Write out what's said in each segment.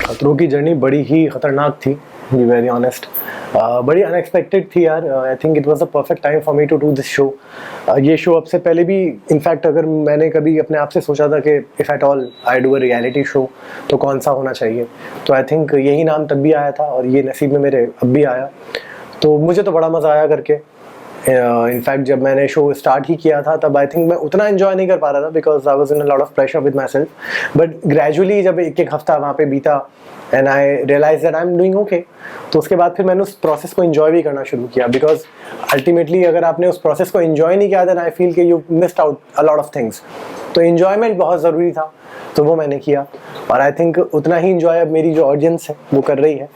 खतरों की जर्नी बड़ी ही खतरनाक थी, बी वेरी ऑनेस्ट। बड़ी अनएक्सपेक्टेड थी यार। I think it was the perfect time for me to do this show. ये शो अब से पहले भी इनफैक्ट अगर मैंने कभी अपने आप से सोचा था कि if at all I do a reality show तो कौन सा होना चाहिए, तो आई थिंक यही नाम तब भी आया था और ये नसीब में मेरे अब भी आया। तो मुझे तो बड़ा मज़ा आया करके। इनफैक्ट जब मैंने शो स्टार्ट ही किया था तब आई थिंक मैं उतना एंजॉय नहीं कर पा रहा था because I was in a lot of pressure with myself, but gradually जब एक एक हफ्ता वहाँ पे बीता and I realise that I am doing okay, तो उसके बाद फिर मैंने उस प्रोसेस को एंजॉय भी करना शुरू किया। बिकॉज अल्टीमेटली अगर आपने उस प्रोसेस को एंजॉय नहीं किया देन आई फील कि you missed out a lot of things. तो एंजॉयमेंट बहुत ज़रूरी था, तो वो मैंने किया और आई थिंक उतना ही एंजॉय अब मेरी जो ऑडियंस है वो कर रही है।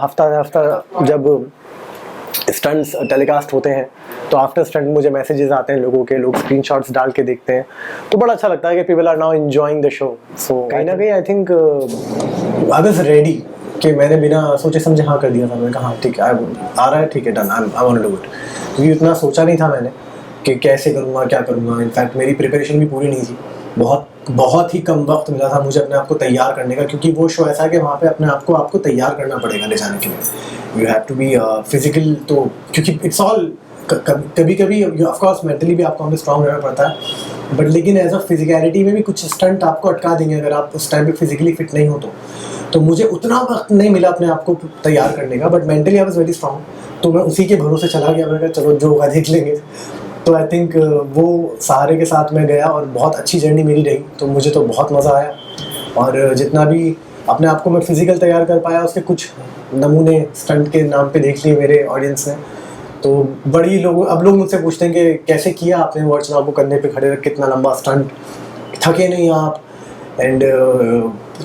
हफ्ता जब स्टंट्स टेलीकास्ट होते हैं तो आफ्टर स्टंट मुझे मैसेजेस आते हैं लोगों के, लोग स्क्रीनशॉट्स डाल के देखते हैं, तो बड़ा अच्छा लगता है कि people are now enjoying the show. So कहीं ना कहीं I think I was ready कि मैंने बिना सोचे समझे हाँ कर दिया था। मैंने कहा हाँ ठीक है, आ रहा है, ठीक है, done, I want to do it. क्योंकि उतना सोचा नहीं था मैंने कि कैसे करूँगा, क्या करूँगा। इनफैक्ट मेरी प्रिपरेशन भी पूरी नहीं थी, बहुत ही कम वक्त मिला था मुझे अपने आप को तैयार करने का, क्योंकि वो शो ऐसा है कि वहाँ पे अपने आप को आपको तैयार करना पड़ेगा ले जाने के लिए। You have to be physical, तो क्योंकि इट्स ऑल कभी कभी ऑफ कोर्स मेंटली भी आपको हमें स्ट्रांग रहना पड़ता है, बट लेकिन एज अ फिजिकलिटी में भी कुछ स्टंट आपको अटका देंगे अगर आप उस टाइम पे फिजिकली फिट नहीं हो तो मुझे उतना वक्त नहीं मिला अपने आप को तैयार करने का, but mentally I was very strong. तो मैं उसी के भरोसे चला गया, मैंने कहा चलो जो होगा देख लेंगे। तो आई थिंक वो सहारे के साथ मैं गया और बहुत अच्छी जर्नी मेरी रही, तो मुझे तो बहुत मज़ा आया। और जितना भी अपने आप को मैं फिज़िकल तैयार कर पाया उसके कुछ नमूने स्टंट के नाम पे देख लिए मेरे ऑडियंस ने। तो बड़ी अब लोग मुझसे पूछते हैं कि कैसे किया आपने वो अर्चना को कंधे पे खड़े रख, कितना लंबा स्टंट, थके नहीं आप, एंड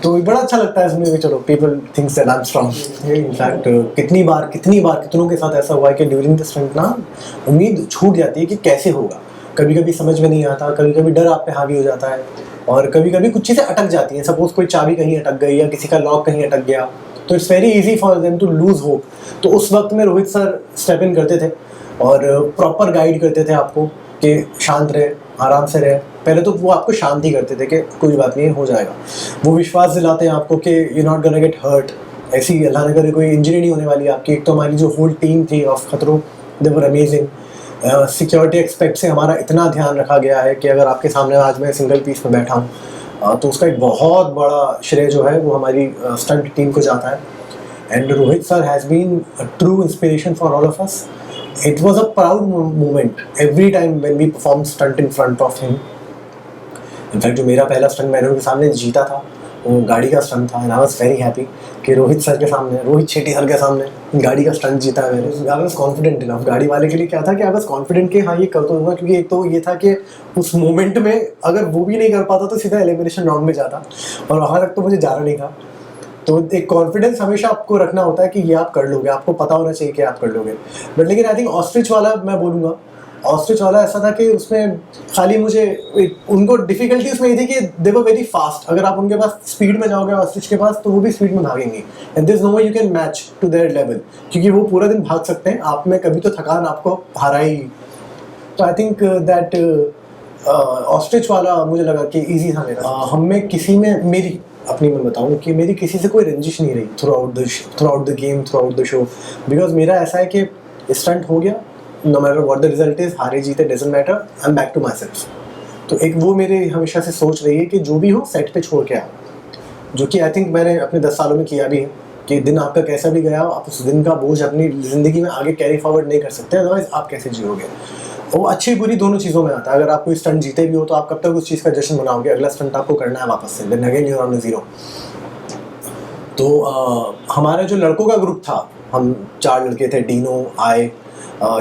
तो बड़ा अच्छा लगता है सुनने में। चलो people thinks that I am strong. In fact कितनों के साथ ऐसा हुआ है कि ड्यूरिंग द स्टंट ना उम्मीद छूट जाती है कि कैसे होगा। कभी कभी समझ में नहीं आता, कभी कभी डर आप पे हावी हो जाता है, और कभी कभी कुछ चीज़ें अटक जाती हैं। सपोज कोई चाबी कहीं अटक गई या किसी का लॉक कहीं अटक गया, तो it's very easy for them to lose hope. तो उस वक्त में रोहित सर स्टेप इन करते थे और प्रॉपर गाइड करते थे आपको कि शांत रहे, आराम से रहे। पहले तो वो आपको शांत ही करते थे कि कोई बात नहीं, हो जाएगा। वो विश्वास दिलाते हैं आपको कि you not gonna get hurt, ऐसी अल्लाह न करे कोई इंजरी नहीं होने वाली आपकी। एक तो हमारी जो होल टीम थी ऑफ खतरों, दे वर अमेजिंग। सिक्योरिटी एक्सपेक्ट से हमारा इतना ध्यान रखा गया है कि अगर आपके सामने आज मैं सिंगल पीस में बैठा हूँ तो उसका एक बहुत बड़ा श्रेय जो है वो हमारी स्टंट टीम को जाता है। And Rohit sir has been a true inspiration for all of us. It was a proud moment every time when we performed stunt in front of him. In fact, जो मेरा पहला स्टंट मैंने उनके सामने जीता था वो गाड़ी का स्टंट था, and I was very happy कि रोहित सर के सामने, रोहित शेट्टी सर के सामने गाड़ी का स्टंट जीता है मैंने। I was confident enough। गाड़ी वाले के लिए क्या था कि I was confident कि हाँ ये कर दूँगा, क्योंकि एक तो ये था कि उस मोमेंट में अगर वो भी नहीं कर पाता तो सीधा एलिमिनेशन राउंड में जाता, और वहाँ तक तो मुझे जाना नहीं था। तो एक कॉन्फिडेंस हमेशा आपको रखना होता है कि ये आप कर लोगे, आपको पता होना चाहिए कि आप कर लोगे। बट लेकिन आई थिंक ऑस्ट्रिच वाला मैं बोलूँगा, ऑस्ट्रिच वाला ऐसा था कि उसमें खाली मुझे उनको डिफिकल्टी उसमें ये थी कि दे वर वेरी फास्ट। अगर आप उनके पास स्पीड में जाओगे ऑस्ट्रिच के पास तो वो भी स्पीड में भागेंगे, and there is no way you can match to their level, क्योंकि वो पूरा दिन भाग सकते हैं, आप में कभी तो थकान आपको हरा ही। तो आई थिंक दैट ऑस्ट्रिच वाला मुझे लगा कि ईजी था मेरा। हम में किसी में मेरी अपनी मैं बताऊँ कि मेरी किसी से कोई रंजिश नहीं रही throughout the game, throughout the show. Because मेरा ऐसा है कि स्टंट हो गया, no matter what the result is, हारे जीते doesn't matter, I am back to myself. तो एक वो मेरे हमेशा से सोच रही है कि जो भी हो सेट पे छोड़ के आओ, जो कि आई थिंक मैंने अपने 10 सालों में किया भी है। कि दिन आपका कैसा भी गया हो, आप उस दिन का बोझ अपनी ज़िंदगी में आगे कैरी फॉरवर्ड नहीं कर सकते, अदरवाइज आप कैसे जियोगे। वो अच्छी बुरी दोनों चीज़ों में आता है। अगर आप कोई स्टंट जीते भी हो तो आप कब तक उस चीज़ का जश्न मनाओगे, अगला स्टंट आपको करना है वापस से, then again you are on zero. तो हमारा जो लड़कों का ग्रुप था, हम 4 लड़के थे, डीनो, आय,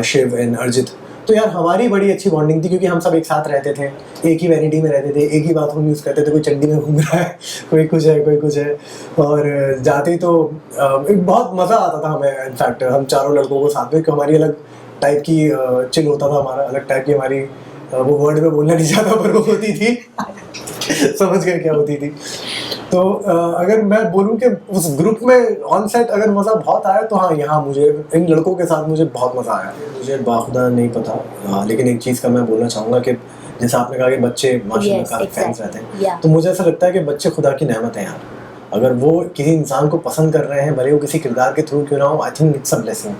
शिव एंड अर्जित। तो यार हमारी बड़ी अच्छी बॉन्डिंग थी, क्योंकि हम सब एक साथ रहते थे, एक ही वैनिटी में रहते थे, एक ही बाथरूम यूज़ करते थे। कोई चड्डी में घूम रहा है, कोई कुछ है, और जाते ही तो बहुत मज़ा आता था हमें। इनफैक्ट हम चारों लड़कों को साथ में, कि हमारी अलग टाइप की चिल होता था, हमारा अलग टाइप की हमारी वो वर्ड में बोलना नहीं चाहता पर वो होती थी समझ गए क्या होती थी। तो अगर मैं बोलूँ कि उस ग्रुप में ऑन सेट अगर मज़ा बहुत आया तो हाँ, यहाँ मुझे इन लड़कों के साथ मुझे बहुत मज़ा आया। मुझे बाखुदा नहीं पता, लेकिन एक चीज़ का मैं बोलना चाहूँगा कि जैसे आपने कहा कि बच्चे माशाल्लाह काफ़ी फैंस रहते हैं, तो मुझे ऐसा लगता है कि बच्चे खुदा की नेमत है यार। अगर वो किसी इंसान को पसंद कर रहे हैं, भले वो किसी किरदार के थ्रू क्यों ना हो, I think it's a blessing.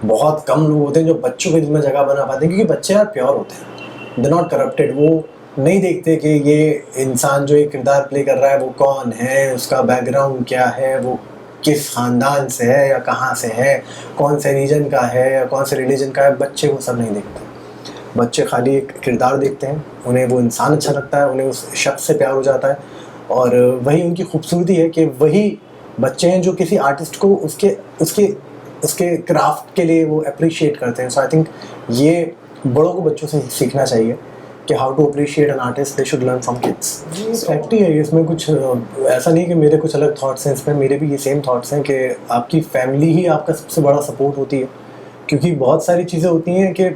बहुत कम लोग होते हैं जो बच्चों के दिल में जगह बना पाते हैं, क्योंकि बच्चे यार प्योर होते हैं, दे नॉट करप्टेड। वो नहीं देखते कि ये इंसान जो एक किरदार प्ले कर रहा है वो कौन है, उसका बैकग्राउंड क्या है, वो किस ख़ानदान से है या कहाँ से है, कौन से रीजन का है या कौन से रिलीजन का है। बच्चे वो सब नहीं देखते। बच्चे खाली एक किरदार देखते हैं, उन्हें वो इंसान अच्छा लगता है, उन्हें उस शख्स से प्यार हो जाता है, और वही उनकी खूबसूरती है कि वही बच्चे हैं जो किसी आर्टिस्ट को उसके उसके उसके क्राफ्ट के लिए वो अप्रिशिएट करते हैं। सो आई थिंक ये बड़ों को बच्चों से सीखना चाहिए कि how to appreciate an artist, they should learn from kids. Fact ही है, इसमें कुछ ऐसा नहीं कि मेरे कुछ अलग थॉट्स हैं इसमें, मेरे भी ये सेम थॉट्स हैं कि आपकी फैमिली ही आपका सबसे बड़ा सपोर्ट होती है। क्योंकि बहुत सारी चीज़ें होती हैं कि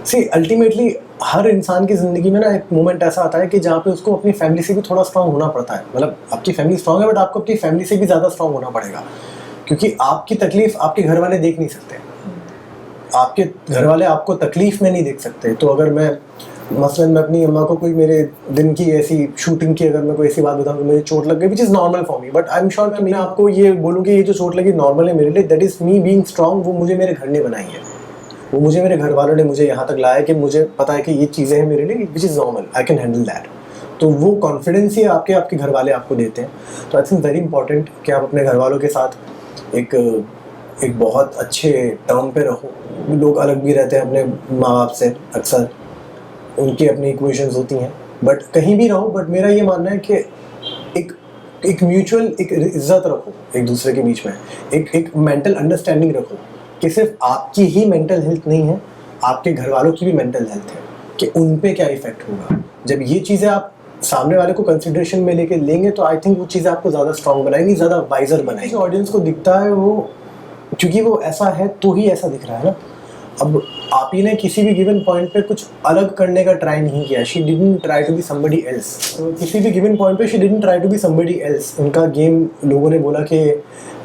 सी अल्टीमेटली हर इंसान की ज़िंदगी में ना एक मोमेंट ऐसा आता है कि जहाँ पे उसको अपनी फैमिली से भी थोड़ा स्ट्रांग होना पड़ता है। मतलब आपकी फैमिली स्ट्रांग है, बट आपको अपनी फैमिली से भी ज़्यादा स्ट्रांग होना पड़ेगा, क्योंकि आपकी तकलीफ़ आपके घर वाले देख नहीं सकते, आपके घर वाले आपको तकलीफ़ में नहीं देख सकते। तो अगर मैं मसलन मैं अपनी अम्मा को कोई मेरे दिन की ऐसी शूटिंग की अगर मैं कोई ऐसी बात बताऊँ कि मुझे चोट लग गई, which is normal for me, but I am sure कि मैं आपको ये बोलूँ कि ये जो चोट लगी नॉर्मल है मेरे लिए, that is me being strong. वो मुझे मेरे घर ने बनाई है, वो मुझे मेरे घर वालों ने मुझे यहाँ तक लाया कि मुझे पता है कि ये चीज़ें हैं मेरे लिए which is normal, I can handle that. तो वो कॉन्फिडेंस ही आपके घर वाले आपको देते हैं। तो आई थिंक वेरी इंपॉर्टेंट कि आप अपने घर वालों के साथ एक बहुत अच्छे टर्म पे रहो। लोग अलग भी रहते हैं अपने माँ बाप से, अक्सर उनकी अपनी इक्वेशंस होती हैं, बट कहीं भी रहो, बट मेरा ये मानना है कि एक म्यूचुअल एक इज्जत रखो एक दूसरे के बीच में, एक मेंटल अंडरस्टैंडिंग रखो कि सिर्फ आपकी ही मेंटल हेल्थ नहीं है, आपके घर वालों की भी मेंटल हेल्थ है, कि उन पे क्या इफेक्ट होगा। जब ये चीज़ें आप सामने वाले को कंसिडरेशन में लेके लेंगे तो आई थिंक वो चीज़ें आपको ज़्यादा स्ट्रॉन्ग बनाएंगी, ज़्यादा वाइजर बनाएंगी। ऑडियंस को दिखता है वो क्योंकि वो ऐसा है तो ही ऐसा दिख रहा है ना। अब आप ही ने किसी भी गिवन पॉइंट पे कुछ अलग करने का ट्राई नहीं किया, she didn't try to be somebody else. तो किसी भी गिवन पॉइंट पे she didn't try to be somebody else. उनका गेम लोगों ने बोला कि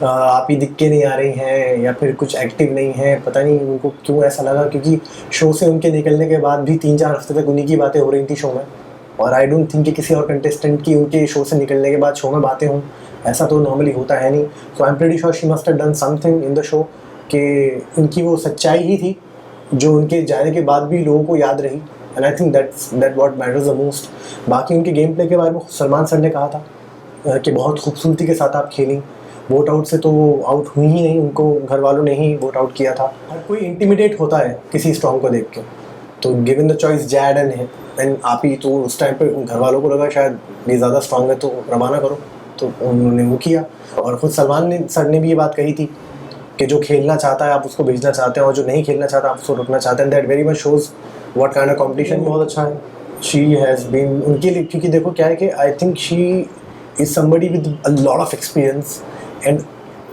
आप ही दिख के नहीं आ रही हैं या फिर कुछ एक्टिव नहीं है, पता नहीं उनको क्यों ऐसा लगा, क्योंकि शो से उनके निकलने के बाद भी 3-4 हफ्ते तक उन्हीं की बातें हो रही थी शो में, और आई डोंट थिंक कि किसी और कंटेस्टेंट की उनके शो से निकलने के बाद शो में बातें हों, ऐसा तो नॉर्मली होता है नहीं। So I am pretty sure she must have done something in the show कि उनकी वो सच्चाई ही थी जो उनके जाने के बाद भी लोगों को याद रही, and I think that what matters the most. बाकी उनके गेम प्ले के बारे में सलमान सर ने कहा था कि बहुत खूबसूरती के साथ आप खेली, वोट आउट से तो वो आउट हुई ही नहीं, उनको घर वालों ने ही वोट आउट किया था। हर कोई इंटिमिडेट होता है किसी स्ट्रॉन्ग को देख के, तो given the choice Z and आप ही, तो उस टाइम पे घर वालों को लगा शायद ये ज़्यादा स्ट्रॉन्ग है तो रवाना करो, तो उन्होंने वो किया। और ख़ुद सलमान सर ने भी ये बात कही थी कि जो खेलना चाहता है आप उसको भेजना चाहते हैं, और जो नहीं खेलना चाहता आप उसको रुकना चाहते हैं। That very much shows what kind of competition. बहुत अच्छा है शी हैज़ बीन उनके लिए, क्योंकि देखो क्या है कि I think she is somebody with a lot of experience, and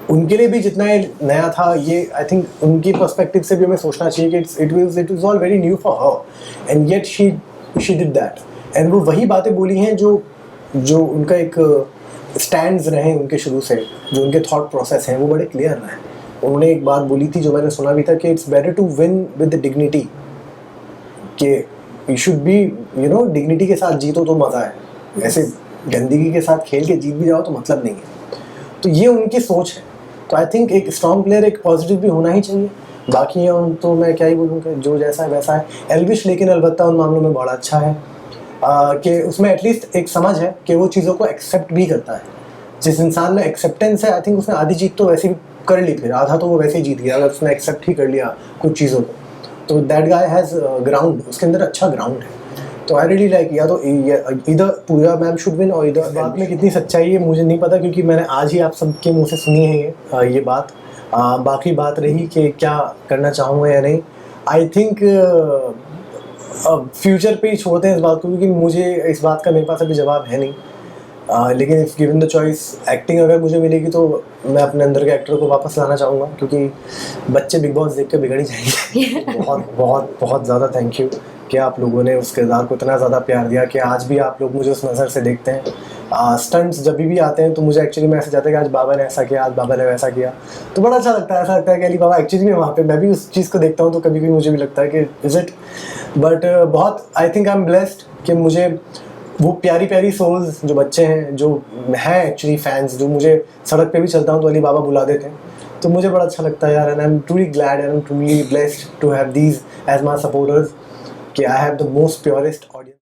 उनके लिए भी जितना ये नया था, ये आई थिंक उनकी पर्सपेक्टिव से भी हमें सोचना चाहिए कि it was all very new for her, and yet she did that. And वो वही बातें बोली हैं जो उनका एक स्टैंड्स रहे उनके शुरू से, जो उनके थॉट प्रोसेस हैं वो बड़े क्लियर रहे। उन्होंने एक बात बोली थी जो मैंने सुना भी था कि it's better to win with dignity, कि यू शुड बी डिग्निटी के साथ जीतो तो मज़ा है, ऐसे गंदगी के साथ खेल के जीत भी जाओ तो मतलब नहीं है। तो ये उनकी सोच है। तो आई थिंक एक स्ट्रॉन्ग प्लेयर एक पॉजिटिव भी होना ही चाहिए। बाकी तो मैं क्या ही बोलूँ कि जो जैसा है वैसा है। एल्विश लेकिन अलबत्ता उन मामलों में बड़ा अच्छा है कि उसमें एटलीस्ट एक समझ है कि वो चीज़ों को एक्सेप्ट भी करता है। जिस इंसान में एक्सेप्टेंस है, आई थिंक उसने आधी जीत तो वैसे भी कर ली, फिर आधा तो वो वैसे ही जीत गया अगर उसने एक्सेप्ट ही कर लिया कुछ चीज़ों को। तो दैट गाय हैज़ ग्राउंड, उसके अंदर अच्छा ग्राउंड है। तो आई रियली लाइक, या तो इधर पूजा मैम शुड विन, और इधर बात में कितनी सच्चाई है मुझे नहीं पता, क्योंकि मैंने आज ही आप सबके मुंह से सुनी है ये बात। बाकी बात रही कि क्या करना चाहूँगा या नहीं, आई थिंक फ्यूचर पे ही छोड़ते हैं इस बात को, क्योंकि मुझे इस बात का मेरे पास अभी जवाब है नहीं। लेकिन if given the choice acting अगर मुझे मिलेगी तो मैं अपने अंदर के एक्टर को वापस लाना चाहूँगा, क्योंकि बच्चे बिग बॉस देख के बिगड़ ही जाएंगे। बहुत बहुत बहुत ज़्यादा थैंक यू कि आप लोगों ने उस किरदार को इतना ज़्यादा प्यार दिया कि आज भी आप लोग मुझे उस नज़र से देखते हैं। स्टंट्स जब भी आते हैं तो मुझे एक्चुअली मैसेज आता है कि आज बाबा ने ऐसा किया, आज बाबा ने वैसा किया, तो बड़ा अच्छा लगता है। ऐसा लगता है कि अली बाबा एक्चुअली में वहाँ पे मैं भी उस चीज़ को देखता हूँ, तो कभी कभी मुझे भी लगता है कि इज़ इट। बट बहुत आई थिंक आई एम ब्लेस्ड कि मुझे वो प्यारी प्यारी सोल्स जो बच्चे हैं, जो हैं एक्चुअली फैंस, जो मुझे सड़क पे भी चलता हूँ तो अली बाबा बुला देते हैं, तो मुझे बड़ा अच्छा लगता है यार। And I am truly glad and I am truly blessed to have these as my supporters, कि I have the most purest audience.